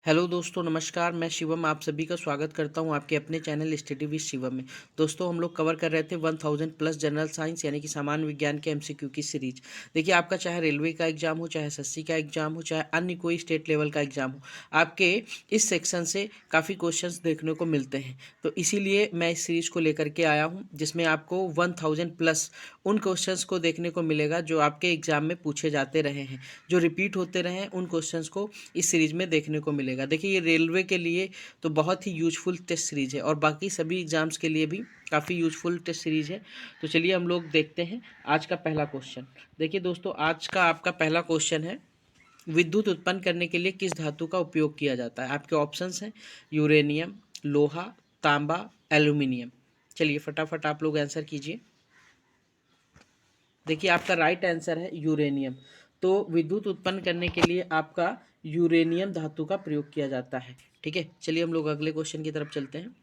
Hello दोस्तों, नमस्कार। मैं शिवम आप सभी का स्वागत करता हूं आपके अपने चैनल स्टडी विद शिवम में। दोस्तों, हम लोग कवर कर रहे थे 1000 प्लस जनरल साइंस यानी कि सामान्य विज्ञान के एमसीक्यू की सीरीज। देखिए, आपका चाहे रेलवे का एग्जाम हो, चाहे एसएससी का एग्जाम हो, चाहे अन्य कोई स्टेट लेवल का एग्जाम हो, आपके इस सेक्शन से काफ़ी क्वेश्चंस देखने को मिलते हैं। तो इसीलिए मैं इस सीरीज को लेकर के आया हूँ, जिसमें आपको 1000 प्लस उन क्वेश्चंस को देखने को मिलेगा जो आपके एग्जाम में पूछे जाते रहे हैं, जो रिपीट होते रहे हैं। उन क्वेश्चंस को इस सीरीज में देखने को मिलेगा। देखिए, ये रेलवे के लिए तो बहुत ही यूजफुल टेस्ट सीरीज है और बाकी सभी एग्जाम्स के लिए भी काफ़ी यूजफुल टेस्ट सीरीज है। तो चलिए हम लोग देखते हैं आज का पहला क्वेश्चन। देखिए दोस्तों, आज का आपका पहला क्वेश्चन है, विद्युत उत्पन्न करने के लिए किस धातु का उपयोग किया जाता है। आपके ऑप्शंस हैं यूरेनियम, लोहा, तांबा, एल्यूमिनियम। चलिए फटाफट आप लोग आंसर कीजिए। देखिए, आपका राइट आंसर है यूरेनियम। तो विद्युत उत्पन्न करने के लिए आपका यूरेनियम धातु का प्रयोग किया जाता है। ठीक है, चलिए हम लोग अगले क्वेश्चन की तरफ चलते हैं।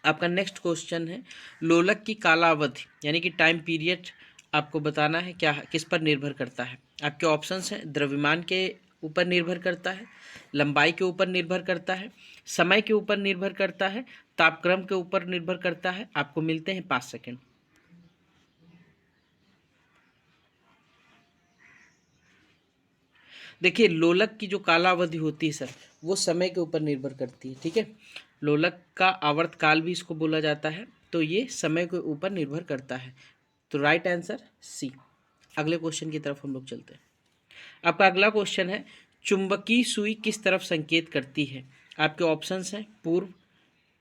आपका नेक्स्ट क्वेश्चन है, लोलक की कालावधि यानी कि टाइम पीरियड आपको बताना है, क्या किस पर निर्भर करता है। आपके ऑप्शंस हैं द्रव्यमान के ऊपर निर्भर करता है, लंबाई के ऊपर निर्भर करता है, समय के ऊपर निर्भर करता है, तापक्रम के ऊपर निर्भर करता है। आपको मिलते हैं 5 सेकेंड। देखिए, लोलक की जो कालावधि होती है सर, वो समय के ऊपर निर्भर करती है। ठीक है, लोलक का आवर्त काल भी इसको बोला जाता है, तो ये समय के ऊपर निर्भर करता है। तो राइट आंसर सी। अगले क्वेश्चन की तरफ हम लोग चलते हैं। आपका अगला क्वेश्चन है, चुंबकीय सुई किस तरफ संकेत करती है। आपके ऑप्शंस हैं पूर्व,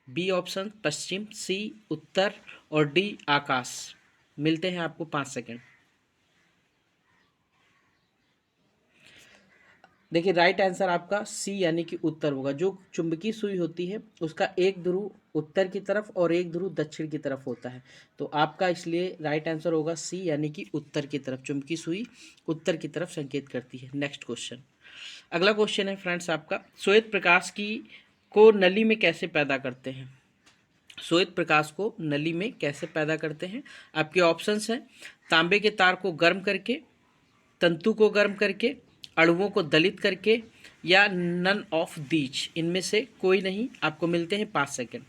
बी ऑप्शन पश्चिम, सी उत्तर और डी आकाश। मिलते हैं आपको 5 सेकेंड। देखिए, राइट आंसर आपका सी यानी कि उत्तर होगा। जो चुंबकीय सुई होती है उसका एक ध्रुव उत्तर की तरफ और एक ध्रुव दक्षिण की तरफ होता है। तो आपका इसलिए राइट आंसर होगा सी यानी कि उत्तर की तरफ। चुंबकीय सुई उत्तर की तरफ संकेत करती है। Next question. अगला क्वेश्चन है फ्रेंड्स आपका, श्वेत प्रकाश की को नली में कैसे पैदा करते हैं। श्वेत प्रकाश को नली में कैसे पैदा करते हैं। आपके ऑप्शंस हैं तांबे के तार को गर्म करके, तंतु को गर्म करके, अणुओं को दलित करके, या नन ऑफ दीज। इनमें से कोई नहीं। आपको मिलते हैं 5 सेकेंड।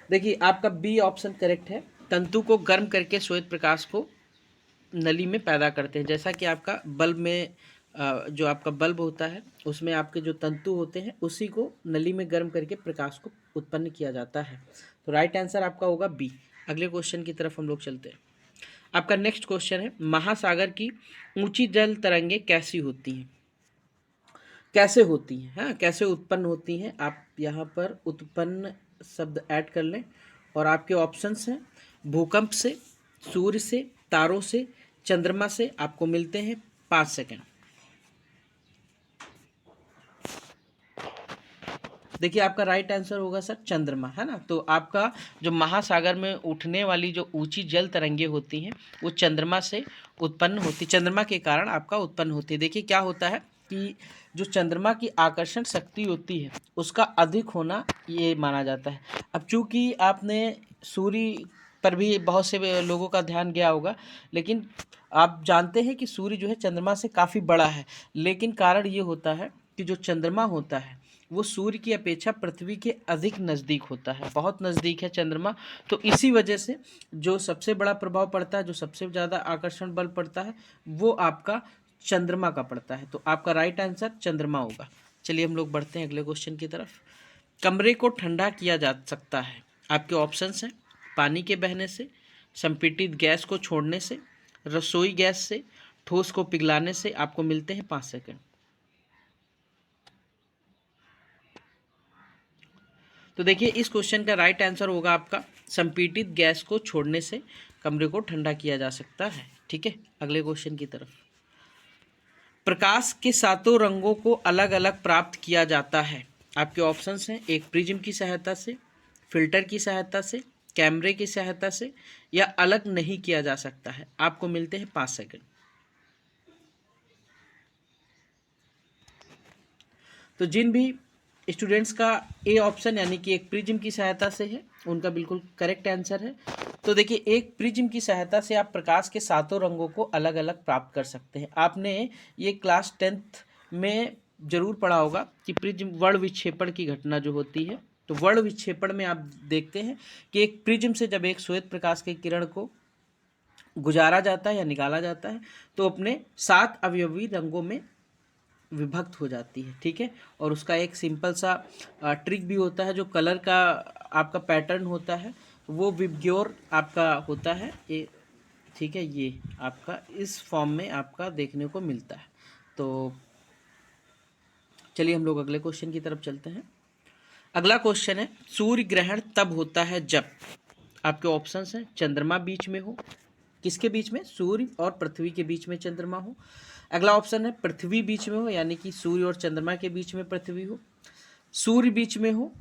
देखिए, आपका बी ऑप्शन करेक्ट है। तंतु को गर्म करके श्वेत प्रकाश को नली में पैदा करते हैं। जैसा कि आपका बल्ब में जो आपका बल्ब होता है उसमें आपके जो तंतु होते हैं उसी को नली में गर्म करके प्रकाश को उत्पन्न किया जाता है। तो राइट आंसर आपका होगा बी। अगले क्वेश्चन की तरफ हम लोग चलते हैं। आपका नेक्स्ट क्वेश्चन है, महासागर की ऊंची जल तरंगें कैसी होती हैं। कैसे होती हैं, हाँ, कैसे उत्पन्न होती हैं। आप यहाँ पर उत्पन्न शब्द ऐड कर लें। और आपके ऑप्शंस हैं भूकंप से, सूर्य से, तारों से, चंद्रमा से। आपको मिलते हैं 5 सेकेंड। देखिए, आपका राइट आंसर होगा सर चंद्रमा, है ना। तो आपका जो महासागर में उठने वाली जो ऊंची जल तरंगे होती हैं वो चंद्रमा से उत्पन्न होती, चंद्रमा के कारण आपका उत्पन्न होती है। देखिए, क्या होता है कि जो चंद्रमा की आकर्षण शक्ति होती है उसका अधिक होना ये माना जाता है। अब चूंकि आपने सूर्य पर भी बहुत से लोगों का ध्यान गया होगा, लेकिन आप जानते हैं कि सूर्य जो है चंद्रमा से काफ़ी बड़ा है। लेकिन कारण ये होता है कि जो चंद्रमा होता है वो सूर्य की अपेक्षा पृथ्वी के अधिक नज़दीक होता है, बहुत नज़दीक है चंद्रमा। तो इसी वजह से जो सबसे बड़ा प्रभाव पड़ता है, जो सबसे ज़्यादा आकर्षण बल पड़ता है, वो आपका चंद्रमा का पड़ता है। तो आपका राइट आंसर चंद्रमा होगा। चलिए हम लोग बढ़ते हैं अगले क्वेश्चन की तरफ। कमरे को ठंडा किया जा सकता है। आपके ऑप्शंस हैं पानी के बहने से, संपीड़ित गैस को छोड़ने से, रसोई गैस से, ठोस को पिघलाने से। आपको मिलते हैं 5 सेकेंड। तो देखिए, इस क्वेश्चन का राइट आंसर होगा आपका संपीड़ित गैस को छोड़ने से कमरे को ठंडा किया जा सकता है। ठीक है, अगले क्वेश्चन की तरफ। प्रकाश के सातों रंगों को अलग अलग प्राप्त किया जाता है। आपके ऑप्शंस हैं एक प्रिज्म की सहायता से, फिल्टर की सहायता से, कैमरे की सहायता से, या अलग नहीं किया जा सकता है। आपको मिलते हैं 5 सेकेंड। तो जिन भी स्टूडेंट्स का ए ऑप्शन यानी कि एक प्रिज्म की सहायता से है, उनका बिल्कुल करेक्ट आंसर है। तो देखिए, एक प्रिज्म की सहायता से आप प्रकाश के सातों रंगों को अलग अलग प्राप्त कर सकते हैं। आपने ये क्लास 10th में जरूर पढ़ा होगा कि प्रिज्म वर्ण विक्षेपण की घटना जो होती है, तो वर्ण विक्षेपण में आप देखते हैं कि एक प्रिज्म से जब एक श्वेत प्रकाश की किरण को गुजारा जाता है या निकाला जाता है तो अपने 7 अवयवी रंगों में विभक्त हो जाती है। ठीक है, और उसका एक सिंपल सा ट्रिक भी होता है, जो कलर का आपका पैटर्न होता है वो विबग्योर आपका होता है ये। ठीक है, ये आपका इस फॉर्म में आपका देखने को मिलता है। तो चलिए हम लोग अगले क्वेश्चन की तरफ चलते हैं। अगला क्वेश्चन है, सूर्य ग्रहण तब होता है जब आपके ऑप्शंस हैं चंद्रमा बीच में हो, किसके बीच में, सूर्य और पृथ्वी के बीच में चंद्रमा हो। अगला ऑप्शन है पृथ्वी बीच में हो, यानी कि सूर्य और चंद्रमा के बीच में पृथ्वी हो, सूर्य बीच में हो,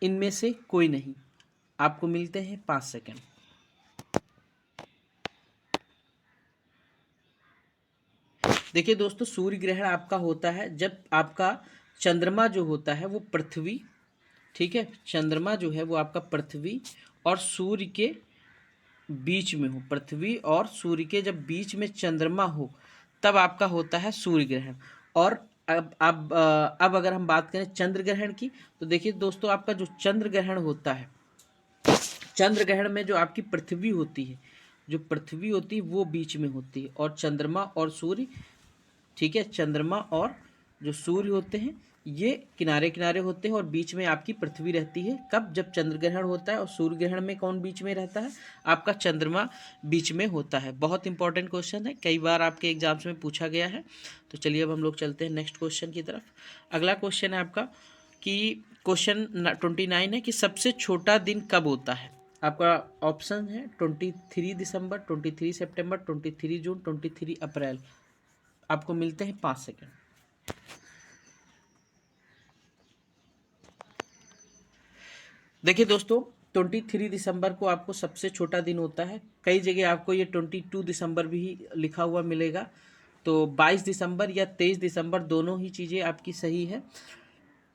इनमें से कोई नहीं। आपको मिलते हैं 5 सेकंड। देखिए दोस्तों, सूर्य ग्रहण आपका होता है जब आपका चंद्रमा जो होता है वो पृथ्वी, ठीक है, चंद्रमा जो है वो आपका पृथ्वी और सूर्य के बीच में हो। पृथ्वी और सूर्य के जब बीच में चंद्रमा हो तब आपका होता है सूर्य ग्रहण। और अब अगर हम बात करें चंद्र ग्रहण की, तो देखिए दोस्तों, आपका जो चंद्र ग्रहण होता है, चंद्र ग्रहण में जो आपकी पृथ्वी होती है, जो पृथ्वी होती है वो बीच में होती है और चंद्रमा और सूर्य, ठीक है, चंद्रमा और जो सूर्य होते हैं ये किनारे किनारे होते हैं और बीच में आपकी पृथ्वी रहती है। कब, जब चंद्र ग्रहण होता है। और सूर्य ग्रहण में कौन बीच में रहता है, आपका चंद्रमा बीच में होता है। बहुत इंपॉर्टेंट क्वेश्चन है, कई बार आपके एग्जाम्स में पूछा गया है। तो चलिए अब हम लोग चलते हैं नेक्स्ट क्वेश्चन की तरफ। अगला क्वेश्चन है आपका कि क्वेश्चन 29 है कि सबसे छोटा दिन कब होता है। आपका ऑप्शन है 23 दिसंबर, 23 सितंबर, 23 जून, 23 अप्रैल। आपको मिलते हैं 5 सेकंड। देखिए दोस्तों, 23 दिसंबर को आपको सबसे छोटा दिन होता है। कई जगह आपको ये 22 दिसंबर भी लिखा हुआ मिलेगा। तो 22 दिसंबर या 23 दिसंबर दोनों ही चीज़ें आपकी सही है।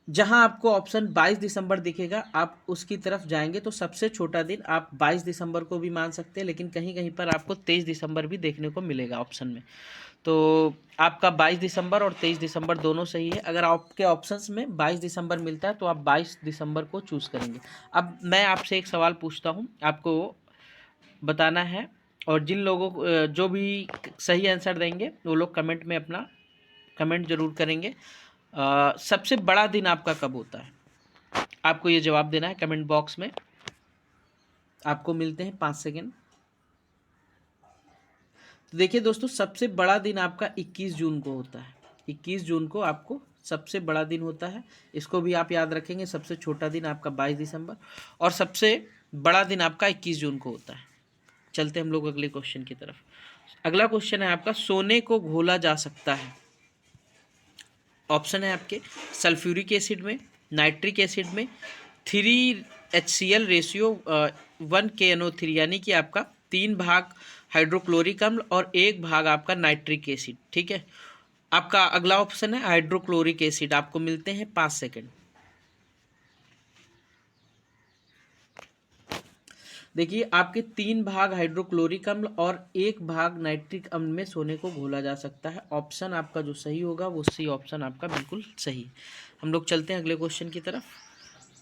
जहां आपको ऑप्शन 22 दिसंबर दिखेगा आप उसकी तरफ जाएंगे तो सबसे छोटा दिन आप 22 दिसंबर को भी मान सकते हैं, लेकिन कहीं कहीं पर आपको 23 दिसंबर भी देखने को मिलेगा ऑप्शन में। तो आपका 22 दिसंबर और 23 दिसंबर दोनों सही है। अगर आपके ऑप्शंस में 22 दिसंबर मिलता है तो आप 22 दिसंबर को चूज़ करेंगे। अब मैं आपसे एक सवाल पूछता हूँ, आपको बताना है, और जिन लोगों को जो भी सही आंसर देंगे वो लोग कमेंट में अपना कमेंट जरूर करेंगे। सबसे बड़ा दिन आपका कब होता है, आपको ये जवाब देना है कमेंट बॉक्स में। आपको मिलते हैं 5 सेकेंड। तो देखिए दोस्तों, सबसे बड़ा दिन आपका 21 जून को होता है। 21 जून को आपको सबसे बड़ा दिन होता है, इसको भी आप याद रखेंगे। सबसे छोटा दिन आपका 22 दिसंबर और सबसे बड़ा दिन आपका 21 जून को होता है। चलते हम लोग अगले क्वेश्चन की तरफ। अगला क्वेश्चन है आपका, सोने को घोला जा सकता है। ऑप्शन है आपके सल्फ्यूरिक एसिड में, नाइट्रिक एसिड में, 3 HCl रेशियो 1KNO3, यानी कि आपका 3 भाग हाइड्रोक्लोरिक अम्ल और 1 भाग आपका नाइट्रिक एसिड। ठीक है, आपका अगला ऑप्शन है हाइड्रोक्लोरिक एसिड। आपको मिलते हैं 5 सेकेंड। देखिए, आपके 3 भाग हाइड्रोक्लोरिक अम्ल और 1 भाग नाइट्रिक अम्ल में सोने को घोला जा सकता है। ऑप्शन आपका जो सही होगा वो सी ऑप्शन आपका बिल्कुल सही है। हम लोग चलते हैं अगले क्वेश्चन की तरफ।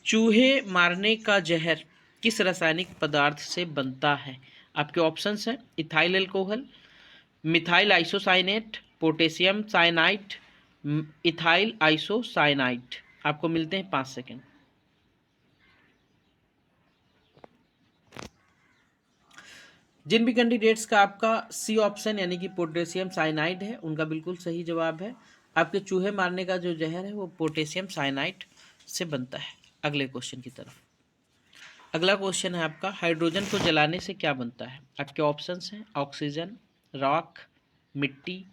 चूहे मारने का जहर किस रासायनिक पदार्थ से बनता है। आपके ऑप्शंस हैं ethyl alcohol, methyl isocyanate, potassium cyanide, ethyl isocyanide. आपको मिलते हैं 5 सेकेंड। जिन भी कैंडिडेट्स का आपका सी ऑप्शन यानी कि पोटेशियम साइनाइड है उनका बिल्कुल सही जवाब है। आपके चूहे मारने का जो जहर है वो पोटेशियम साइनाइड से बनता है। अगले क्वेश्चन की तरफ। अगला क्वेश्चन है आपका, हाइड्रोजन को जलाने से क्या बनता है। आपके ऑप्शंस हैं ऑक्सीजन, रॉक, मिट्टी,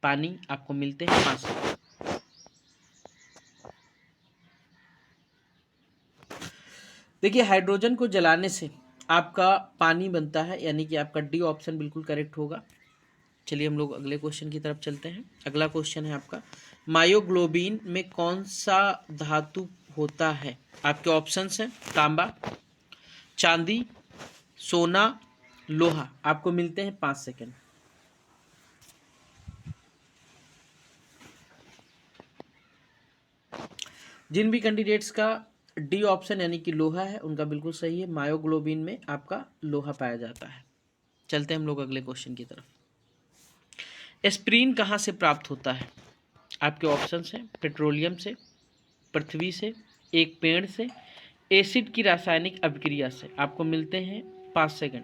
पानी। आपको मिलते हैं 5 सेकंड। देखिए, हाइड्रोजन को जलाने से आपका पानी बनता है, यानी कि आपका डी ऑप्शन बिल्कुल करेक्ट होगा। चलिए हम लोग अगले क्वेश्चन की तरफ चलते हैं। अगला क्वेश्चन है आपका, मायोग्लोबिन में कौन सा धातु होता है। आपके ऑप्शंस हैं तांबा, चांदी, सोना, लोहा। आपको मिलते हैं 5 सेकंड। जिन भी कैंडिडेट्स का डी ऑप्शन यानी कि लोहा है उनका बिल्कुल सही है। मायोग्लोबिन में आपका लोहा पाया जाता है। चलते हैं हम लोग अगले क्वेश्चन की तरफ। एस्प्रीन कहाँ से प्राप्त होता है? आपके ऑप्शंस हैं पेट्रोलियम से, पृथ्वी से, एक पेड़ से, एसिड की रासायनिक अभिक्रिया से। आपको मिलते हैं 5 सेकंड।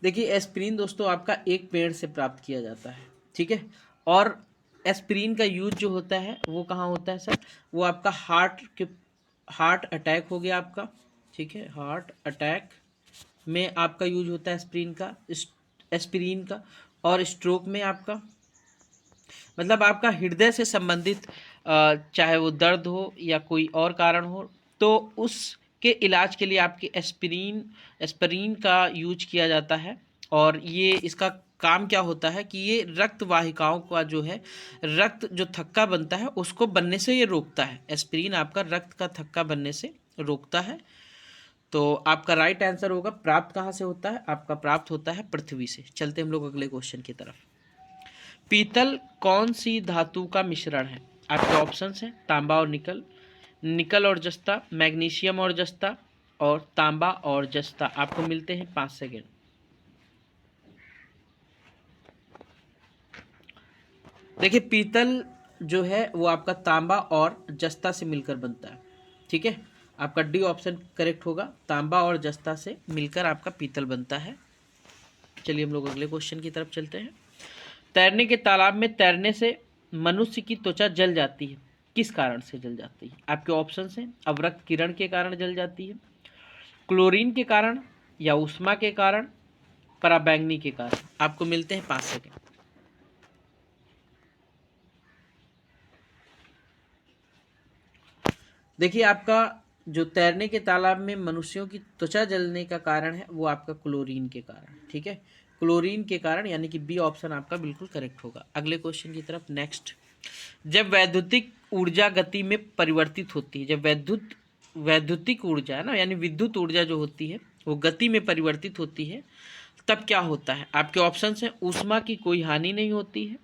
देखिए एस्प्रीन दोस्तों आपका एक पेड़ से प्राप्त किया जाता है, ठीक है। और एस्प्रीन का यूज जो होता है वो कहाँ होता है सर? वो आपका हार्ट अटैक हो गया आपका, ठीक है, हार्ट अटैक में आपका यूज होता है एस्प्रीन का। और स्ट्रोक में आपका, मतलब आपका हृदय से संबंधित चाहे वो दर्द हो या कोई और कारण हो, तो उसके इलाज के लिए आपके एस्पिरिन का यूज किया जाता है। और ये इसका काम क्या होता है कि ये रक्त वाहिकाओं का जो है, रक्त जो थक्का बनता है उसको बनने से ये रोकता है। एस्पिरिन आपका रक्त का थक्का बनने से रोकता है। तो आपका राइट आंसर होगा प्राप्त कहाँ से होता है? आपका प्राप्त होता है पृथ्वी से। चलते हम लोग अगले क्वेश्चन की तरफ। पीतल कौन सी धातु का मिश्रण है? आपके ऑप्शंस हैं तांबा और निकल, निकल और जस्ता, मैग्नीशियम और जस्ता, और तांबा और जस्ता। आपको मिलते हैं 5 सेकेंड। देखिए पीतल जो है वो आपका तांबा और जस्ता से मिलकर बनता है, ठीक है। आपका डी ऑप्शन करेक्ट होगा, तांबा और जस्ता से मिलकर आपका पीतल बनता है। चलिए हम लोग अगले क्वेश्चन की तरफ चलते हैं। तैरने के तालाब में तैरने से मनुष्य की त्वचा जल जाती है, किस कारण से जल जाती है? आपके ऑप्शंस हैं अवरक्त किरण के कारण जल जाती है, क्लोरीन के कारण, या ऊष्मा के कारण, पराबैंगनी के कारण। आपको मिलते हैं 5 सेकेंड। देखिए आपका जो तैरने के तालाब में मनुष्यों की त्वचा जलने का कारण है वो आपका क्लोरीन के कारण, ठीक है, क्लोरीन के कारण, यानी कि बी ऑप्शन आपका बिल्कुल करेक्ट होगा। अगले क्वेश्चन की तरफ नेक्स्ट। जब वैद्युतिक ऊर्जा गति में परिवर्तित होती है, जब वैद्युतिक ऊर्जा है ना, यानी विद्युत ऊर्जा जो होती है वो गति में परिवर्तित होती है, तब क्या होता है? आपके ऑप्शंस हैं ऊष्मा की कोई हानि नहीं होती है,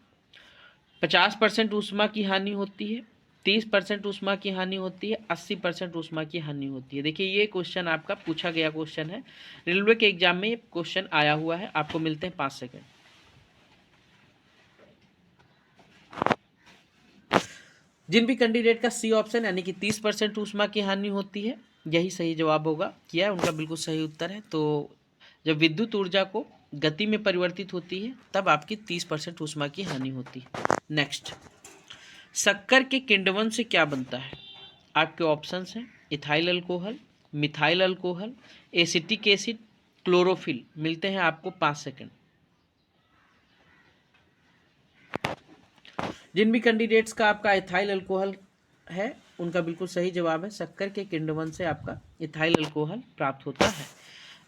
50% ऊष्मा की हानि होती है, 30% ऊष्मा की हानि होती है, 80% ऊष्मा की हानि होती है। देखिए ये क्वेश्चन आपका पूछा गया क्वेश्चन है, रेलवे के एग्जाम में ये क्वेश्चन आया हुआ है। आपको मिलते हैं 5 सेकेंड। जिन भी कैंडिडेट का सी ऑप्शन यानी कि 30% ऊष्मा की हानि होती है, यही सही जवाब होगा, किया है, उनका बिल्कुल सही उत्तर है। तो जब विद्युत ऊर्जा को गति में परिवर्तित होती है तब आपकी 30% ऊष्मा की हानि होती है। नेक्स्ट, शक्कर के किण्वन से क्या बनता है? आपके ऑप्शंस हैं ethyl alcohol, methyl alcohol, acetic acid, chlorophyll. मिलते हैं आपको 5 सेकेंड। जिन भी कैंडिडेट्स का आपका इथाइल अल्कोहल है उनका बिल्कुल सही जवाब है, शक्कर के किण्वन से आपका इथाइल अल्कोहल प्राप्त होता है।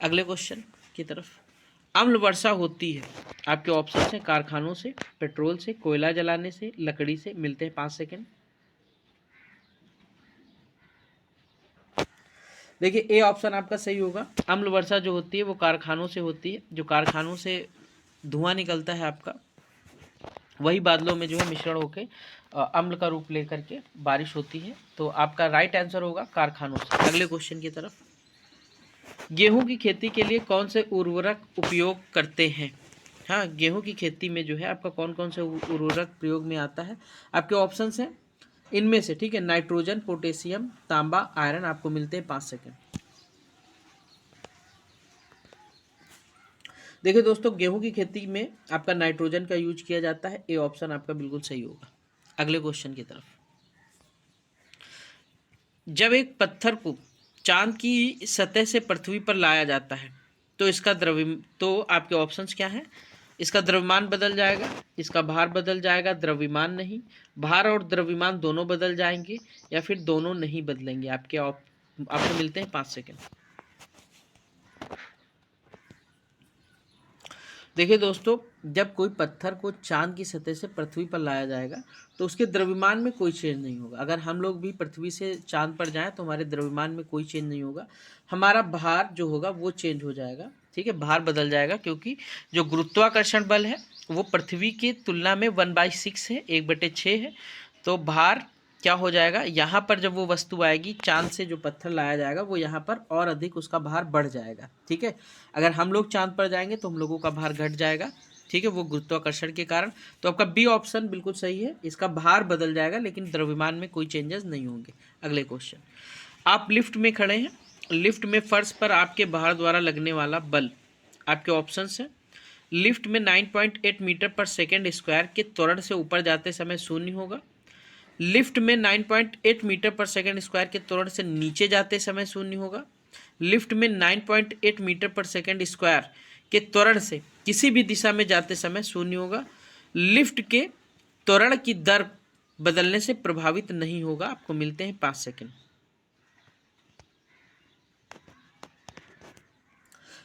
अगले क्वेश्चन की तरफ। अम्ल वर्षा होती है, आपके ऑप्शन हैं कारखानों से, पेट्रोल से, कोयला जलाने से, लकड़ी से। मिलते हैं 5 सेकेंड। देखिए ए ऑप्शन आपका सही होगा, अम्ल वर्षा जो होती है वो कारखानों से होती है। जो कारखानों से धुआं निकलता है आपका, वही बादलों में जो है मिश्रण होकर अम्ल का रूप लेकर के बारिश होती है। तो आपका राइट आंसर होगा कारखानों से। अगले क्वेश्चन की तरफ। गेहूं की खेती के लिए कौन से उर्वरक उपयोग करते हैं? हाँ, गेहूं की खेती में जो है आपका कौन कौन से उर्वरक प्रयोग में आता है? आपके ऑप्शंस हैं इनमें से, ठीक है, नाइट्रोजन, पोटेशियम, तांबा, आयरन। आपको मिलते हैं 5 सेकेंड। देखिए दोस्तों गेहूं की खेती में आपका नाइट्रोजन का यूज किया जाता है, ए ऑप्शन आपका बिल्कुल सही होगा। अगले क्वेश्चन की तरफ। जब एक पत्थर को चांद की सतह से पृथ्वी पर लाया जाता है तो तो आपके ऑप्शंस क्या हैं? इसका द्रव्यमान बदल जाएगा, इसका भार बदल जाएगा, द्रव्यमान नहीं, भार और द्रव्यमान दोनों बदल जाएंगे, या फिर दोनों नहीं बदलेंगे। आपको मिलते हैं 5 सेकेंड। देखिए दोस्तों, जब कोई पत्थर को चांद की सतह से पृथ्वी पर लाया जाएगा तो उसके द्रव्यमान में कोई चेंज नहीं होगा। अगर हम लोग भी पृथ्वी से चांद पर जाएं तो हमारे द्रव्यमान में कोई चेंज नहीं होगा, हमारा भार जो होगा वो चेंज हो जाएगा। ठीक है, भार बदल जाएगा, क्योंकि जो गुरुत्वाकर्षण बल है वो पृथ्वी की तुलना में 1/6 है, 1/6 है। तो भार क्या हो जाएगा, यहाँ पर जब वो वस्तु आएगी, चांद से जो पत्थर लाया जाएगा वो यहाँ पर और अधिक उसका भार बढ़ जाएगा। ठीक है, अगर हम लोग चांद पर जाएंगे तो हम लोगों का भार घट जाएगा। ठीक है, वो गुरुत्वाकर्षण के कारण। तो आपका बी ऑप्शन बिल्कुल सही है, इसका भार बदल जाएगा लेकिन द्रव्यमान में कोई चेंजेस नहीं होंगे। अगले क्वेश्चन, आप लिफ्ट में खड़े हैं, लिफ्ट में फर्श पर आपके भार द्वारा लगने वाला बल, आपके ऑप्शंस हैं। लिफ्ट में 9.8 मीटर पर सेकेंड स्क्वायर के त्वरण से ऊपर जाते समय शून्य होगा। लिफ्ट में 9.8 मीटर पर सेकेंड स्क्वायर के त्वरण से नीचे जाते समय शून्य होगा। लिफ्ट में 9.8 मीटर पर सेकेंड स्क्वायर के त्वरण से किसी भी दिशा में जाते समय शून्य होगा। लिफ्ट के त्वरण की दर बदलने से प्रभावित नहीं होगा। आपको मिलते हैं 5 सेकेंड।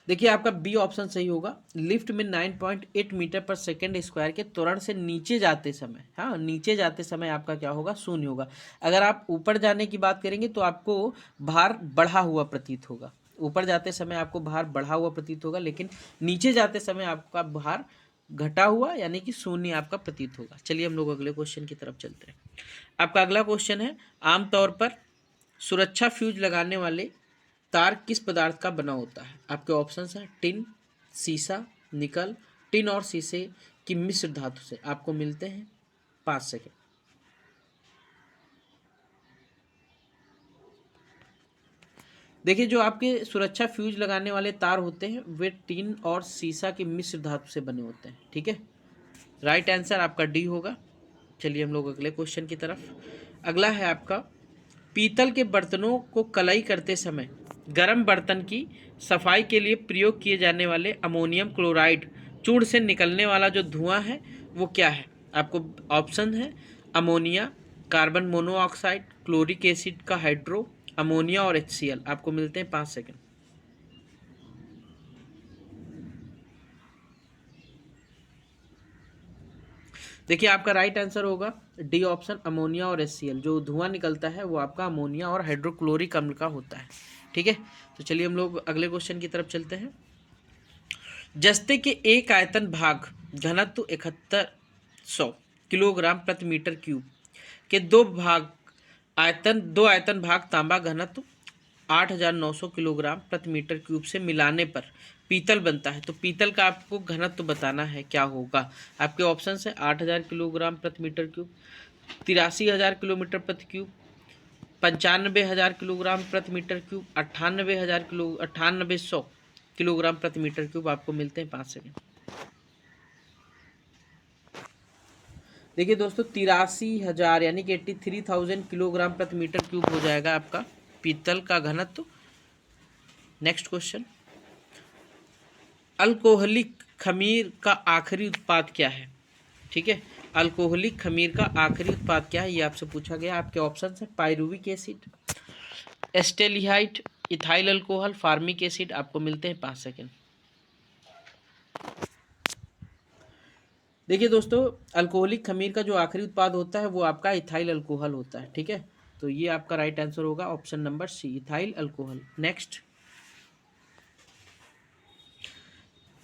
देखिए आपका बी ऑप्शन सही होगा। लिफ्ट में 9.8 मीटर पर सेकेंड स्क्वायर के त्वरण से नीचे जाते समय, हाँ, नीचे जाते समय आपका क्या होगा, शून्य होगा। अगर आप ऊपर जाने की बात करेंगे तो आपको भार बढ़ा हुआ प्रतीत होगा। ऊपर जाते समय आपको भार बढ़ा हुआ प्रतीत होगा, लेकिन नीचे जाते समय आपका भार घटा हुआ यानी कि शून्य आपका प्रतीत होगा। चलिए हम लोग अगले क्वेश्चन की तरफ चलते हैं। आपका अगला क्वेश्चन है, आमतौर पर सुरक्षा फ्यूज लगाने वाले तार किस पदार्थ का बना होता है। आपके ऑप्शंस हैं टिन, सीसा, निकल, टिन और शीशे की मिश्र धातु से। आपको मिलते हैं 5 सेकेंड। देखिए जो आपके सुरक्षा फ्यूज लगाने वाले तार होते हैं वे टिन और सीसा की मिश्र धातु से बने होते हैं। ठीक है, राइट आंसर आपका डी होगा। चलिए हम लोग अगले क्वेश्चन की तरफ। अगला है आपका, पीतल के बर्तनों को कलई करते समय गर्म बर्तन की सफाई के लिए प्रयोग किए जाने वाले अमोनियम क्लोराइड चूर्ण से निकलने वाला जो धुआं है वो क्या है। आपको ऑप्शन है ammonia, carbon monoxide, chloric acid का हाइड्रो, अमोनिया और HCl। आपको मिलते हैं 5 सेकेंड। देखिए आपका राइट आंसर होगा डी ऑप्शन, अमोनिया और HCl। जो धुआं निकलता है वो आपका अमोनिया और हाइड्रोक्लोरिक अम्ल का होता है। ठीक है, तो चलिए हम लोग अगले क्वेश्चन की तरफ चलते हैं। जस्ते के एक आयतन भाग घनत्व 7100 किलोग्राम प्रति मीटर क्यूब के दो आयतन भाग तांबा घनत्व 8900 किलोग्राम प्रति मीटर क्यूब से मिलाने पर पीतल बनता है। तो पीतल का आपको घनत्व बताना है, क्या होगा। आपके ऑप्शन है 8000 किलोग्राम प्रति मीटर क्यूब, 83,000 किलोमीटर प्रति क्यूब, 95,000 किलोग्राम प्रति मीटर क्यूब, 98,100 किलोग्राम प्रति मीटर क्यूब। आपको मिलते हैं 5 सेकेंड। देखिए दोस्तों 83,000 यानी कि 83,000 किलोग्राम प्रति मीटर क्यूब हो जाएगा आपका पीतल का घनत्व। नेक्स्ट क्वेश्चन, अल्कोहलिक खमीर का आखिरी उत्पाद क्या है। ठीक है, अल्कोहलिक खमीर का आखिरी उत्पाद क्या है ये आपसे पूछा गया। आपके ऑप्शन है pyruvic acid, acetaldehyde, ethyl alcohol, formic acid. आपको मिलते हैं 5 सेकेंड। देखिए दोस्तों अल्कोहलिक खमीर का जो आखिरी उत्पाद होता है वो आपका इथाइल अल्कोहल होता है। ठीक है, तो ये आपका राइट आंसर होगा option number C, ethyl alcohol. Next,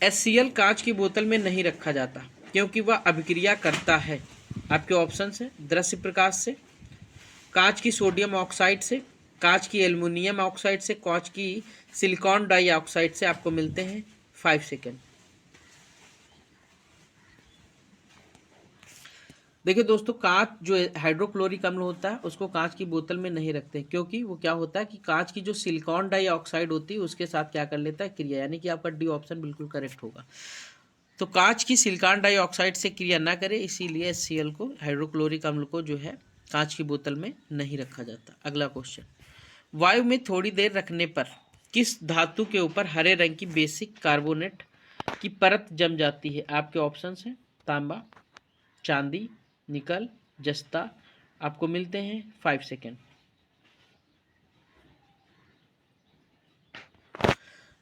HCl कांच की बोतल में नहीं रखा जाता क्योंकि वह अभिक्रिया करता है। आपके ऑप्शन है दृश्य प्रकाश से, कांच की सोडियम ऑक्साइड से, कांच की एल्युमिनियम ऑक्साइड से, कांच की सिलिकॉन डाइऑक्साइड से। आपको मिलते हैं 5 सेकेंड। देखिए दोस्तों कांच जो हाइड्रोक्लोरिक अम्ल होता है उसको कांच की बोतल में नहीं रखते, क्योंकि वो क्या होता है कि कांच की जो सिलिकॉन डाइऑक्साइड होती है उसके साथ क्या कर लेता है, क्रिया, यानी कि आपका डी ऑप्शन बिल्कुल करेक्ट होगा। तो कांच की सिलिकॉन डाइऑक्साइड से क्रिया ना करे, इसीलिए HCl को, हाइड्रोक्लोरिक अम्ल को जो है कांच की बोतल में नहीं रखा जाता। अगला क्वेश्चन, वायु में थोड़ी देर रखने पर किस धातु के ऊपर हरे रंग की बेसिक कार्बोनेट की परत जम जाती है। आपके ऑप्शंस हैं तांबा, चांदी, निकल, जस्ता। आपको मिलते हैं 5 सेकेंड।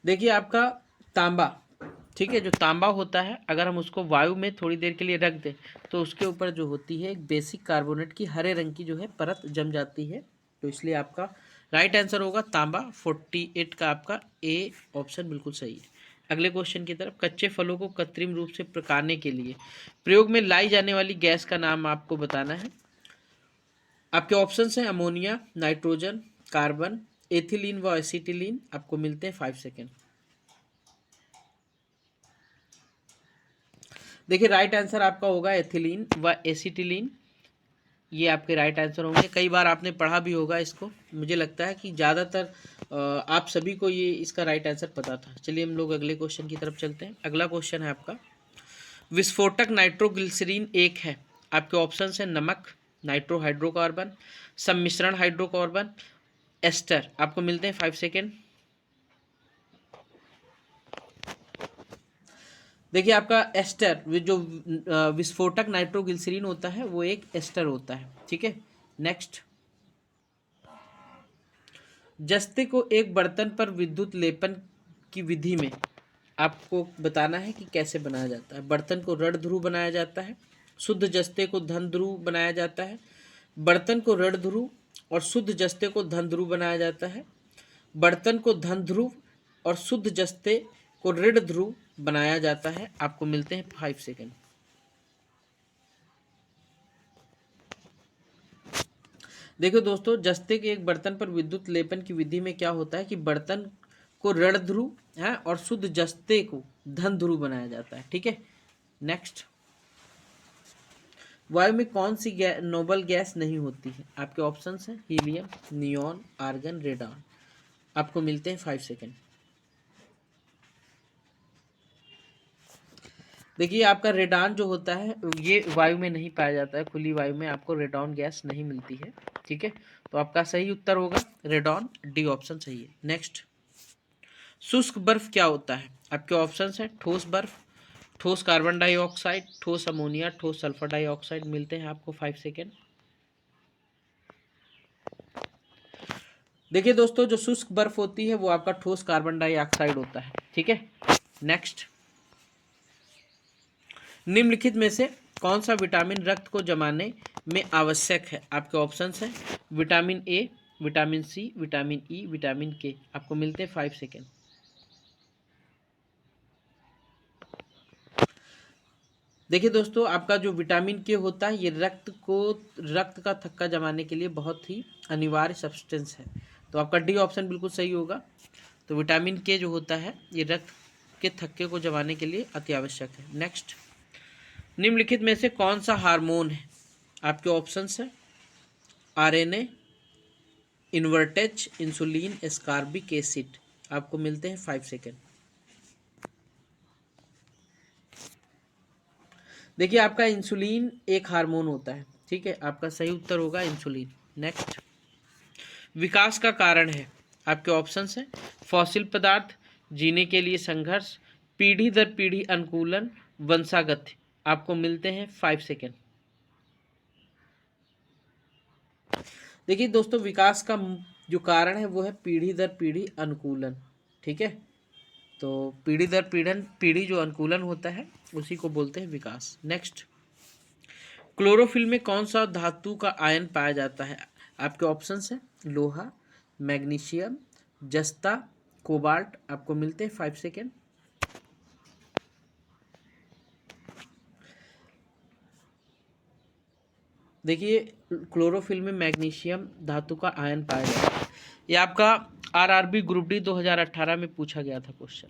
देखिए आपका तांबा ठीक है। जो तांबा होता है अगर हम उसको वायु में थोड़ी देर के लिए रख दें तो उसके ऊपर जो होती है एक बेसिक कार्बोनेट की हरे रंग की जो है परत जम जाती है। तो इसलिए आपका राइट आंसर होगा तांबा। 48 का आपका ए ऑप्शन बिल्कुल सही है। अगले क्वेश्चन की तरफ, कच्चे फलों को कृत्रिम रूप से पकाने के लिए प्रयोग में लाई जाने वाली गैस का नाम आपको बताना है। आपके ऑप्शन हैं अमोनिया, नाइट्रोजन, कार्बन, एथिलीन व एसिटिलीन। आपको मिलते हैं 5 सेकेंड। देखिए राइट आंसर आपका होगा एथिलीन व एसिटिलीन। ये आपके राइट आंसर होंगे। कई बार आपने पढ़ा भी होगा इसको। मुझे लगता है कि ज़्यादातर आप सभी को ये इसका राइट आंसर पता था। चलिए हम लोग अगले क्वेश्चन की तरफ चलते हैं। अगला क्वेश्चन है आपका, विस्फोटक नाइट्रोग्लिसरीन एक है। आपके ऑप्शन है नमक, नाइट्रो हाइड्रोकार्बन, सम्मिश्रण हाइड्रोकार्बन, एस्टर। आपको मिलते हैं 5 सेकेंड। देखिए आपका एस्टर जो विस्फोटक नाइट्रोग्लिसरीन होता है वो एक एस्टर होता है। ठीक है। नेक्स्ट, जस्ते को एक बर्तन पर विद्युत लेपन की विधि में आपको बताना है कि कैसे बनाया जाता है। बर्तन को ऋण ध्रुव बनाया जाता है, शुद्ध जस्ते को धन ध्रुव बनाया जाता है। बर्तन को ऋण ध्रुव और शुद्ध जस्ते को धन ध्रुव बनाया जाता है। बर्तन को धन ध्रुव और शुद्ध जस्ते को ऋण ध्रुव बनाया जाता है। आपको मिलते हैं 5 सेकेंड। देखो दोस्तों, जस्ते के एक बर्तन पर विद्युत लेपन की विधि में क्या होता है कि बर्तन को ऋण ध्रुव है और शुद्ध जस्ते को धन ध्रुव बनाया जाता है। ठीक है। नेक्स्ट, वायु में कौन सी नोबल गैस नहीं होती है। आपके ऑप्शंस हैं हीलियम, नियॉन, आर्गन, रेडॉन। आपको मिलते हैं 5 सेकेंड। देखिए आपका रेडॉन जो होता है ये वायु में नहीं पाया जाता है। खुली वायु में आपको रेडॉन गैस नहीं मिलती है। ठीक है। तो आपका सही उत्तर होगा रेडॉन, डी ऑप्शन सही है। नेक्स्ट, शुष्क बर्फ क्या होता है। आपके ऑप्शंस हैं ठोस बर्फ, ठोस कार्बन डाइऑक्साइड, ठोस अमोनिया, ठोस सल्फर डाइऑक्साइड। मिलते हैं आपको 5 सेकेंड। देखिए दोस्तों, जो शुष्क बर्फ होती है वो आपका ठोस कार्बन डाइऑक्साइड होता है। ठीक है। नेक्स्ट, निम्नलिखित में से कौन सा विटामिन रक्त को जमाने में आवश्यक है। आपके ऑप्शंस हैं vitamin A, vitamin C, vitamin E, vitamin K. आपको मिलते हैं 5 सेकेंड। देखिए दोस्तों, आपका जो विटामिन के होता है ये रक्त का थक्का जमाने के लिए बहुत ही अनिवार्य सब्सटेंस है। तो आपका डी ऑप्शन बिल्कुल सही होगा। तो विटामिन के जो होता है ये रक्त के थक्के को जमाने के लिए अति आवश्यक है। नेक्स्ट, निम्नलिखित में से कौन सा हार्मोन है। आपके ऑप्शंस है RNA, invertase, insulin, ascorbic acid. आपको मिलते हैं 5 सेकेंड। देखिए आपका इंसुलिन एक हार्मोन होता है। ठीक है। आपका सही उत्तर होगा इंसुलिन। नेक्स्ट, विकास का कारण है। आपके ऑप्शंस हैं फॉसिल पदार्थ, जीने के लिए संघर्ष, पीढ़ी दर पीढ़ी अनुकूलन, वंशागत। आपको मिलते हैं 5 सेकेंड। देखिए दोस्तों, विकास का जो कारण है वो है पीढ़ी दर पीढ़ी अनुकूलन। ठीक है। तो पीढ़ी दर पीढ़ी जो अनुकूलन होता है उसी को बोलते हैं विकास। नेक्स्ट, क्लोरोफिल में कौन सा धातु का आयन पाया जाता है। आपके ऑप्शंस हैं लोहा, मैग्नीशियम, जस्ता, कोबाल्ट। आपको मिलते हैं 5 सेकेंड। देखिए क्लोरोफिल में मैग्नीशियम धातु का आयन पाया जाता है। ये आपका आरआरबी ग्रुप डी 2018 में पूछा गया था क्वेश्चन।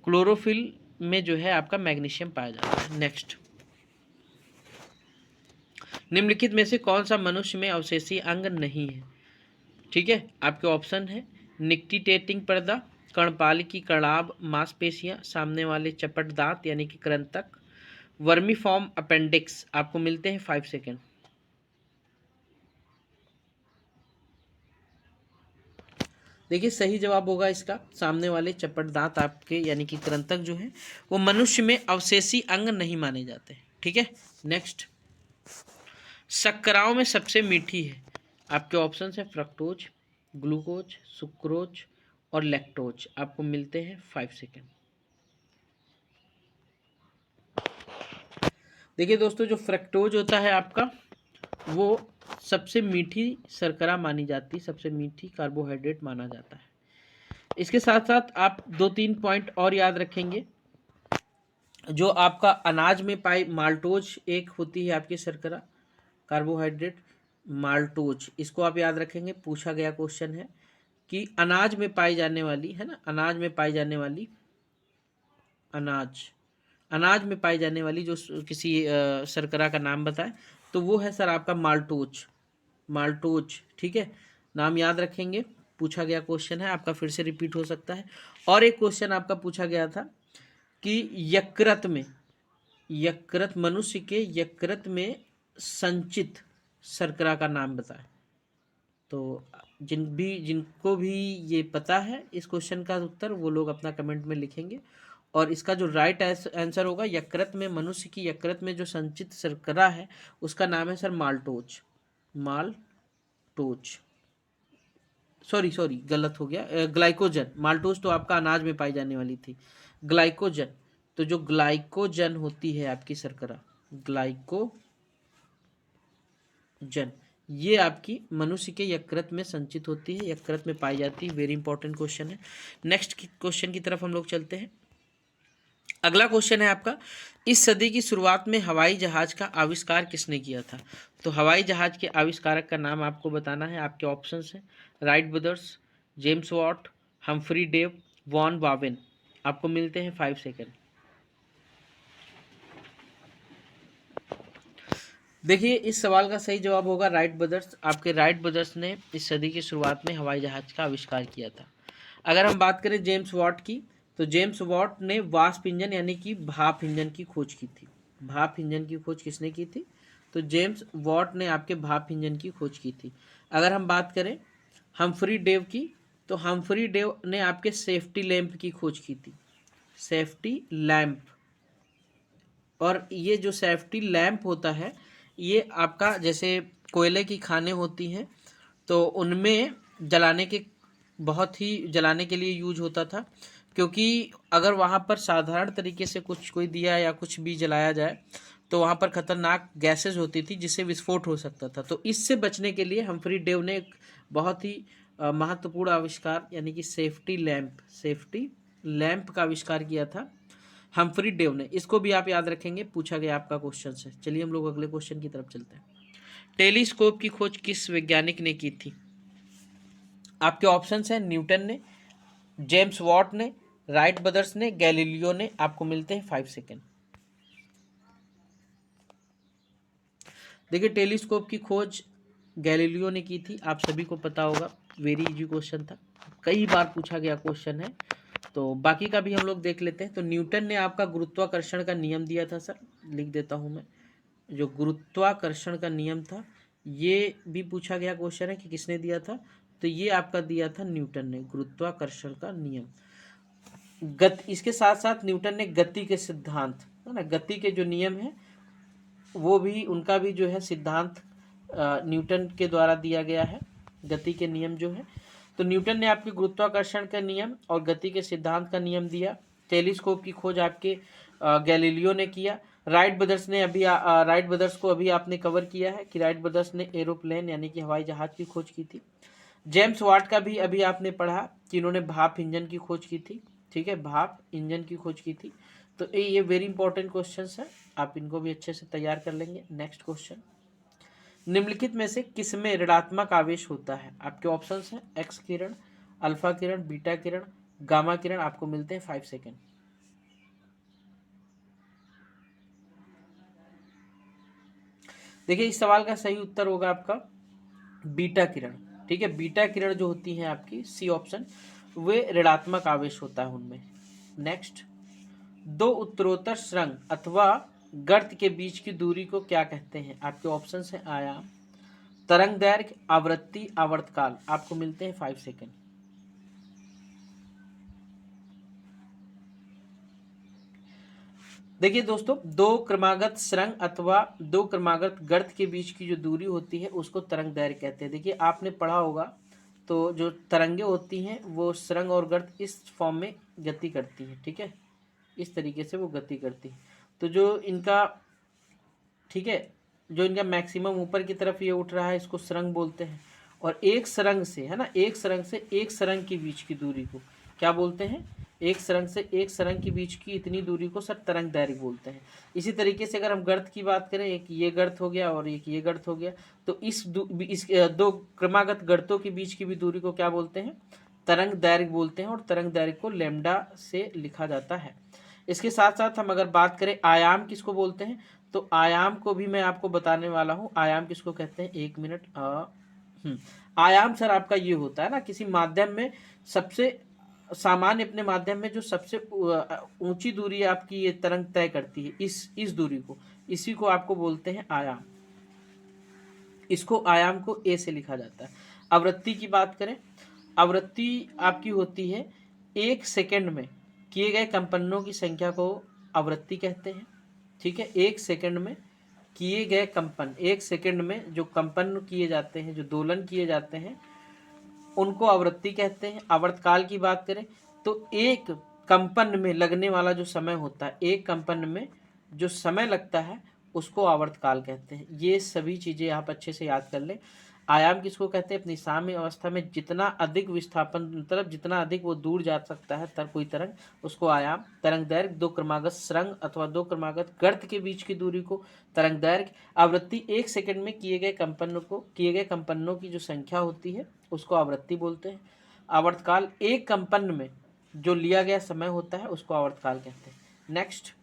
क्लोरोफिल में जो है आपका मैग्नीशियम पाया जाता है। नेक्स्ट, निम्नलिखित में से कौन सा मनुष्य में अवशेषी अंग नहीं है। ठीक है। आपके ऑप्शन है निक्टिटेटिंग पर्दा, कर्णपालिकी कणाभ, मांसपेशियां, सामने वाले चपट दांत यानी कि कृंतक, वर्मीफॉर्म अपेंडिक्स। आपको मिलते हैं 5 सेकेंड। देखिए सही जवाब होगा इसका सामने वाले चपट दांत आपके यानी कि कृंतक जो है वो मनुष्य में अवशेषी अंग नहीं माने जाते। ठीक है। नेक्स्ट, शर्कराओं में सबसे मीठी है। आपके ऑप्शन है फ्रक्टोज, ग्लूकोज, सुक्रोज और लैक्टोज। आपको मिलते हैं 5 सेकेंड। देखिए दोस्तों, जो फ्रक्टोज होता है आपका, वो सबसे मीठी शर्करा मानी जाती है, सबसे मीठी कार्बोहाइड्रेट माना जाता है। इसके साथ साथ आप 2-3 पॉइंट और याद रखेंगे। जो आपका अनाज में पाई माल्टोज एक होती है आपकी शर्करा कार्बोहाइड्रेट, माल्टोज, इसको आप याद रखेंगे। पूछा गया क्वेश्चन है कि अनाज में पाई जाने वाली, है ना, अनाज में पाई जाने वाली, अनाज में पाई जाने वाली जो किसी शर्करा का नाम बताए, तो वो है सर आपका माल्टोज, माल्टोज। ठीक है, नाम याद रखेंगे। पूछा गया क्वेश्चन है आपका, फिर से रिपीट हो सकता है। और एक क्वेश्चन आपका पूछा गया था कि यकृत में, यकृत, मनुष्य के यकृत में संचित शर्करा का नाम बताएं। तो जिनको भी ये पता है इस क्वेश्चन का उत्तर, वो लोग अपना कमेंट में लिखेंगे। और इसका जो राइट आंसर होगा, यकृत में, मनुष्य की यकृत में जो संचित शर्करा है उसका नाम है sir maltose, maltose. Sorry sorry, गलत हो गया, ग्लाइकोजन। माल्टोज तो आपका अनाज में पाई जाने वाली थी, ग्लाइकोजन। तो जो ग्लाइकोजन होती है आपकी शर्करा, ग्लाइकोजन, ये आपकी मनुष्य के यकृत में संचित होती है, यकृत में पाई जाती है। वेरी इंपॉर्टेंट क्वेश्चन है। नेक्स्ट क्वेश्चन की तरफ हम लोग चलते हैं। अगला क्वेश्चन है आपका, इस सदी की शुरुआत में हवाई जहाज का आविष्कार किसने किया था? तो हवाई जहाज के आविष्कारक का नाम आपको बताना है। आपके ऑप्शंस हैं Wright brothers, James Watt, Humphry Davy, von Braun. आपको मिलते हैं 5 सेकेंड। देखिए, इस सवाल का सही जवाब होगा राइट ब्रदर्स। आपके राइट ब्रदर्स ने इस सदी की शुरुआत में हवाई जहाज का आविष्कार किया था। अगर हम बात करें जेम्स वॉट की, तो जेम्स वॉट ने वाष्प इंजन यानी कि भाप इंजन की खोज की थी। भाप इंजन की खोज किसने की थी? तो जेम्स वॉट ने आपके भाप इंजन की खोज की थी। अगर हम बात करें हम्फ्री डेव की, तो हम्फ्री डेव ने आपके सेफ्टी लैंप की खोज की थी, सेफ्टी लैंप। और ये जो सेफ्टी लैंप होता है, ये आपका जैसे कोयले की खानें होती हैं, तो उनमें जलाने के, बहुत ही जलाने के लिए यूज होता था। क्योंकि अगर वहाँ पर साधारण तरीके से कोई दिया या कुछ भी जलाया जाए, तो वहाँ पर खतरनाक गैसेज होती थी जिससे विस्फोट हो सकता था। तो इससे बचने के लिए हम्फ्री डेव ने एक बहुत ही महत्वपूर्ण आविष्कार यानी कि सेफ्टी लैंप, सेफ्टी लैंप का आविष्कार किया था हम्फ्री डेव ने। इसको भी आप याद रखेंगे, पूछा गया आपका क्वेश्चन से। चलिए हम लोग अगले क्वेश्चन की तरफ चलते हैं। टेलीस्कोप की खोज किस वैज्ञानिक ने की थी? आपके ऑप्शंस हैं न्यूटन ने, जेम्स वॉट ने, राइट ब्रदर्स ने, गैलीलियो ने। आपको मिलते हैं 5 सेकेंड। देखिए, टेलीस्कोप की खोज गैलीलियो ने की थी, आप सभी को पता होगा। वेरी इजी क्वेश्चन था, कई बार पूछा गया क्वेश्चन है। तो बाकी का भी हम लोग देख लेते हैं। तो न्यूटन ने आपका गुरुत्वाकर्षण का नियम दिया था सर, लिख देता हूं मैं। जो गुरुत्वाकर्षण का नियम था, ये भी पूछा गया क्वेश्चन है कि किसने दिया था। तो ये आपका दिया था न्यूटन ने, गुरुत्वाकर्षण का नियम। इसके साथ साथ न्यूटन ने गति के सिद्धांत, है ना, गति के जो नियम है, वो भी, उनका भी जो है सिद्धांत न्यूटन के द्वारा दिया गया है, गति के नियम जो है। तो न्यूटन ने आपके गुरुत्वाकर्षण का नियम और गति के सिद्धांत का नियम दिया। टेलीस्कोप की खोज आपके गैलीलियो ने किया। राइट ब्रदर्स ने अभी राइट ब्रदर्स को अभी आपने कवर किया है कि राइट ब्रदर्स ने एरोप्लेन यानी कि हवाई जहाज की खोज की थी। जेम्स वाट का भी अभी आपने पढ़ा कि इन्होंने भाप इंजन की खोज की थी। ठीक है, भाप इंजन की खोज की थी। तो ये वेरी इंपॉर्टेंट क्वेश्चंस है, आप इनको भी अच्छे से तैयार कर लेंगे। नेक्स्ट क्वेश्चन, निम्नलिखित में से किसमें ऋणात्मक आवेश होता है? आपके ऑप्शंस हैं एक्स किरण, अल्फा किरण, बीटा किरण, गामा किरण। आपको मिलते हैं 5 सेकेंड। देखिए, इस सवाल का सही उत्तर होगा आपका बीटा किरण। ठीक है, बीटा किरण जो होती है आपकी, सी ऑप्शन, वे ऋणात्मक आवेश होता है उनमें। नेक्स्ट, दो उत्तरोत्तर सुरंग अथवा गर्त के बीच की दूरी को क्या कहते हैं? आपके ऑप्शंस हैं आयाम, तरंग दैर्घ्य, आवृत्ति, आवर्तकाल। आपको मिलते हैं 5 सेकेंड। देखिए दोस्तों, दो क्रमागत सुरंग अथवा दो क्रमागत गर्त के बीच की जो दूरी होती है उसको तरंग दैर्घ्य कहते हैं। देखिए, आपने पढ़ा होगा, तो जो तरंगे होती हैं वो सुरंग और गर्त इस फॉर्म में गति करती है। ठीक है, इस तरीके से वो गति करती है। तो जो इनका ठीक है, जो इनका मैक्सिमम ऊपर की तरफ ये उठ रहा है इसको सरंग बोलते हैं। और एक सरंग से, है ना, एक सरंग से एक सरंग के बीच की दूरी को क्या बोलते हैं? एक सरंग से एक सरंग के बीच की इतनी दूरी को सर तरंग दैर्घ्य बोलते हैं। इसी तरीके से अगर हम गर्त की बात करें, एक ये गर्त हो गया और एक ये गर्त हो गया, तो इस दो क्रमागत गर्तों के बीच की भी दूरी को क्या बोलते हैं? तरंग दैर्घ्य बोलते हैं। और तरंग दैर्घ्य को लैम्डा से लिखा जाता है। इसके साथ साथ हम अगर बात करें आयाम किसको बोलते हैं, तो आयाम को भी मैं आपको बताने वाला हूँ। आयाम किसको कहते हैं? एक मिनट। आयाम सर आपका ये होता है ना, किसी माध्यम में सबसे सामान्य अपने माध्यम में जो सबसे ऊंची दूरी आपकी ये तरंग तय करती है, इस दूरी को, इसी को आपको बोलते हैं आयाम। इसको आयाम को ए से लिखा जाता है। आवृत्ति की बात करें, आवृत्ति आपकी होती है एक सेकंड में किए गए कंपनों की संख्या को आवृत्ति कहते हैं। ठीक है, एक सेकंड में किए गए कंपन, एक सेकंड में जो कंपन किए जाते हैं, जो दोलन किए जाते हैं, उनको आवृत्ति कहते हैं। आवर्तकाल की बात करें तो एक कंपन में लगने वाला जो समय होता है, एक कंपन में जो समय लगता है उसको आवर्तकाल कहते हैं। ये सभी चीज़ें आप अच्छे से याद कर लें। आयाम किसको कहते हैं? अपनी साम्य अवस्था में जितना अधिक विस्थापन, मतलब जितना अधिक वो दूर जा सकता है कोई तरंग, उसको आयाम। तरंग दैर्घ्य दो क्रमागत सुरंग अथवा दो क्रमागत गर्त के बीच की दूरी को तरंग दैर्घ्य। आवृत्ति एक सेकंड में किए गए कंपनों की जो संख्या होती है उसको आवृत्ति बोलते हैं। आवर्तकाल एक कंपन में जो लिया गया समय होता है उसको आवर्तकाल कहते हैं। नेक्स्ट,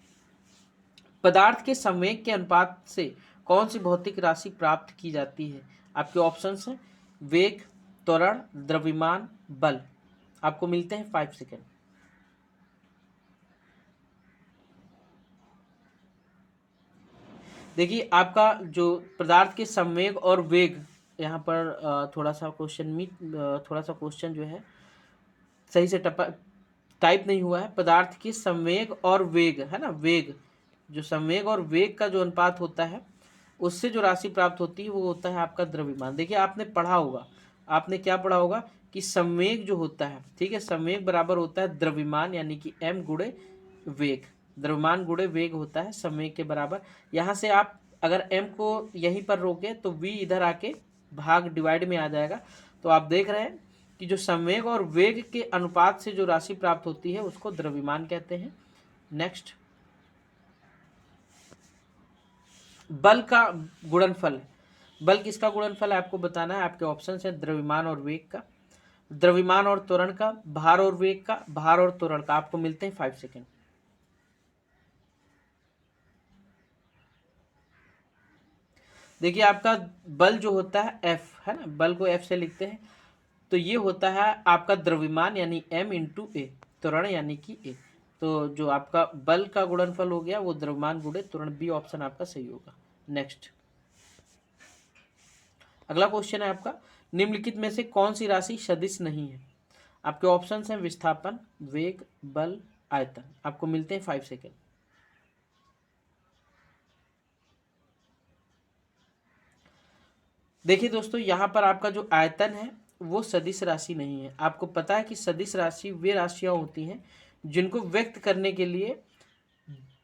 पदार्थ के संवेग के अनुपात से कौन सी भौतिक राशि प्राप्त की जाती है? आपके ऑप्शंस हैं वेग, त्वरण, द्रव्यमान, बल। आपको मिलते हैं 5 सेकेंड। देखिए, आपका जो पदार्थ के संवेग और वेग, यहाँ पर थोड़ा सा क्वेश्चन जो है सही से टाइप नहीं हुआ है। पदार्थ के संवेग और वेग, है ना, वेग, जो संवेग और वेग का जो अनुपात होता है उससे जो राशि प्राप्त होती है वो होता है आपका द्रव्यमान। देखिए, आपने पढ़ा होगा, आपने क्या पढ़ा होगा कि संवेग जो होता है, ठीक है, संवेग बराबर होता है द्रव्यमान यानी कि m गुणे वेग। द्रव्यमान गुणे वेग होता है संवेग के बराबर। यहाँ से आप अगर m को यहीं पर रोके तो v इधर आके भाग डिवाइड में आ जाएगा। तो आप देख रहे हैं कि जो संवेग और वेग के अनुपात से जो राशि प्राप्त होती है उसको द्रव्यमान कहते हैं। नेक्स्ट, बल का गुणनफल। बल किसका गुणनफल है आपको बताना है। आपके ऑप्शन है द्रव्यमान और वेग का, द्रव्यमान और त्वरण का, भार और वेग का, भार और त्वरण का। आपको मिलते हैं 5 सेकेंड। देखिए, आपका बल जो होता है F, है ना, बल को F से लिखते हैं, तो ये होता है आपका द्रव्यमान यानी m इंटू ए, त्वरण यानी कि ए। तो जो आपका बल का गुणनफल हो गया वो द्रव्यमान गुणे त्वरण, बी ऑप्शन आपका सही होगा। नेक्स्ट, अगला क्वेश्चन है आपका, निम्नलिखित में से कौन सी राशि सदिश नहीं है? आपके ऑप्शंस हैं विस्थापन, वेग, बल, आयतन। आपको मिलते हैं 5 सेकेंड। देखिए दोस्तों, यहाँ पर आपका जो आयतन है वो सदिश राशि नहीं है। आपको पता है कि सदिश राशि वे राशियां होती हैं जिनको व्यक्त करने के लिए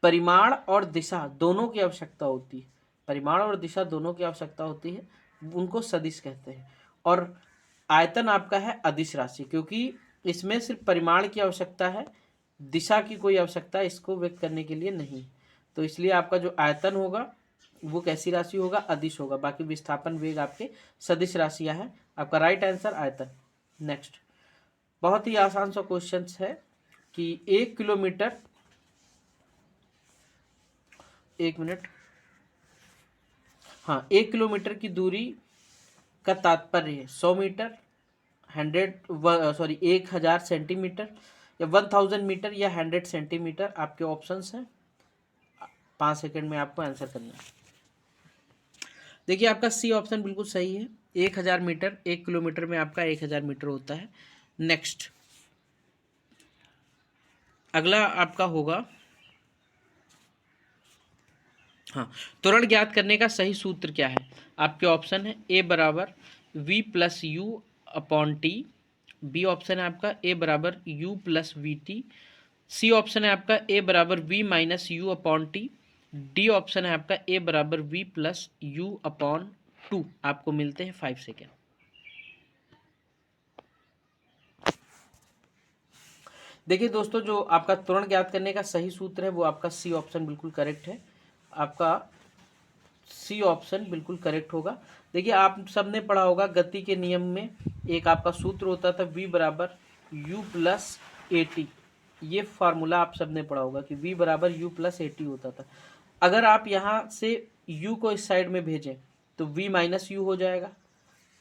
परिमाण और दिशा दोनों की आवश्यकता होती है। परिमाण और दिशा दोनों की आवश्यकता होती है, उनको सदिश कहते हैं। और आयतन आपका है अदिश राशि, क्योंकि इसमें सिर्फ परिमाण की आवश्यकता है, दिशा की कोई आवश्यकता इसको व्यक्त करने के लिए नहीं। तो इसलिए आपका जो आयतन होगा वो कैसी राशि होगा? अदिश होगा। बाकी विस्थापन, वेग आपके सदिश राशियां हैं। आपका राइट आंसर आयतन। नेक्स्ट, बहुत ही आसान सा क्वेश्चन है कि 1 किलोमीटर, एक मिनट, हाँ, 1 किलोमीटर की दूरी का तात्पर्य है 100 मीटर, 1000 सेंटीमीटर, या 1000 मीटर, या 100 सेंटीमीटर। आपके ऑप्शंस हैं, 5 सेकंड में आपको आंसर करना है। देखिए, आपका सी ऑप्शन बिल्कुल सही है। 1000 मीटर, 1 किलोमीटर में आपका 1000 मीटर होता है। नेक्स्ट, अगला आपका होगा, हाँ, त्वरण ज्ञात करने का सही सूत्र क्या है? आपके ऑप्शन है ए बराबर v plus u upon t, B option है आपका ए बराबर u plus v t, C option है आपका ए बराबर v minus u upon t, D option है आपका, ए बराबर वी प्लस यू अपॉन 2 आपको मिलते हैं 5 सेकेंड। देखिए दोस्तों, जो आपका त्वरण ज्ञात करने का सही सूत्र है वो आपका सी ऑप्शन बिल्कुल करेक्ट है। आपका सी ऑप्शन बिल्कुल करेक्ट होगा। देखिए आप सबने पढ़ा होगा गति के नियम में एक आपका सूत्र होता था v बराबर u प्लस ए टी। ये फार्मूला आप सबने पढ़ा होगा कि v बराबर u प्लस ए टी होता था। अगर आप यहाँ से u को इस साइड में भेजें तो v माइनस यू हो जाएगा।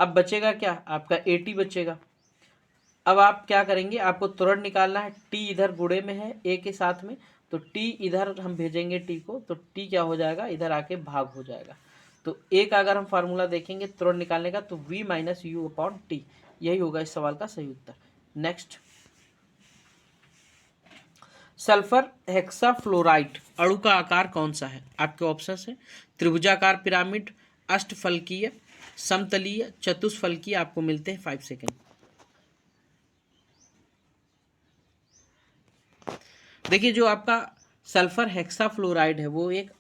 अब बचेगा क्या, आपका ए टी बचेगा। अब आप क्या करेंगे, आपको त्वरण निकालना है। t इधर गुणे में है a के साथ में, तो t इधर हम भेजेंगे t को, तो t क्या हो जाएगा, इधर आके भाग हो जाएगा। तो a का अगर हम फार्मूला देखेंगे त्वरण निकालने का, तो v minus u upon T, यही होगा इस सवाल का सही उत्तर। नेक्स्ट, सल्फर हेक्साफ्लोराइड अणु का आकार कौन सा है? आपके ऑप्शन है त्रिभुजाकार पिरामिड, अष्टफलकीय, समतलीय, चतुष्फलकीय। आपको मिलते हैं 5 सेकेंड। देखिए जो आपका सल्फर हेक्साफ्लोराइड है वो एक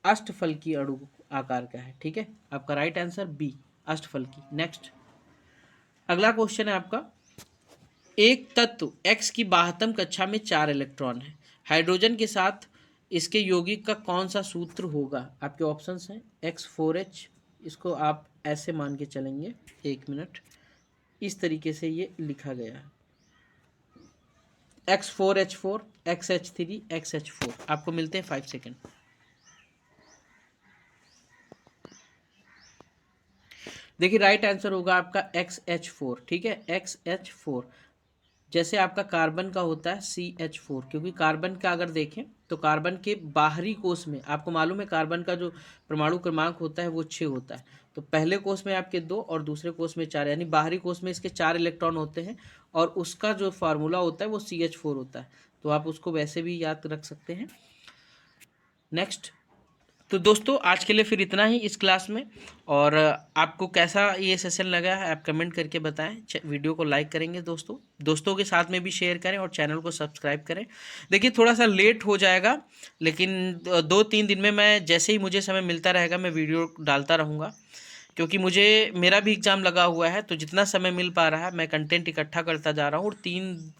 अष्टफलकीय अणु आकार का है, ठीक है। आपका राइट आंसर बी, अष्टफलकी। नेक्स्ट, अगला क्वेश्चन है आपका, एक तत्व x की 72 कक्षा में 4 इलेक्ट्रॉन है, हाइड्रोजन के साथ इसके यौगिक का कौन सा सूत्र होगा? आपके ऑप्शंस हैं X4H, इसको आप ऐसे मान के चलेंगे, 1 मिनट, इस तरीके से ये लिखा गया है, X4H4, XH3, XH4। आपको मिलते हैं 5 सेकेंड। देखिए राइट आंसर होगा आपका XH4, ठीक है, XH4। जैसे आपका कार्बन का होता है CH4, क्योंकि कार्बन का अगर देखें तो कार्बन के बाहरी कोष में आपको मालूम है कार्बन का जो परमाणु क्रमांक होता है वो 6 होता है। तो पहले कोष में आपके 2 और दूसरे कोष में 4, यानी बाहरी कोष में इसके 4 इलेक्ट्रॉन होते हैं और उसका जो फार्मूला होता है वो CH4 होता है। तो आप उसको वैसे भी याद रख सकते हैं। नेक्स्ट, तो दोस्तों आज के लिए फिर इतना ही इस क्लास में, और आपको कैसा ये सेशन लगा है आप कमेंट करके बताएं। वीडियो को लाइक करेंगे दोस्तों के साथ में भी शेयर करें और चैनल को सब्सक्राइब करें। देखिए थोड़ा सा लेट हो जाएगा, लेकिन 2-3 दिन में मैं जैसे ही मुझे समय मिलता रहेगा मैं वीडियो डालता रहूँगा, क्योंकि मेरा भी एग्ज़ाम लगा हुआ है। तो जितना समय मिल पा रहा है मैं कंटेंट इकट्ठा करता जा रहा हूँ, और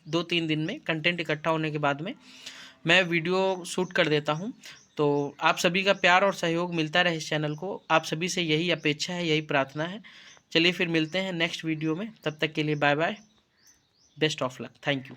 2-3 दिन में कंटेंट इकट्ठा होने के बाद में मैं वीडियो शूट कर देता हूँ। तो आप सभी का प्यार और सहयोग मिलता रहे इस चैनल को, आप सभी से यही अपेक्षा है, यही प्रार्थना है। चलिए फिर मिलते हैं नेक्स्ट वीडियो में, तब तक के लिए bye bye, best of luck, thank you.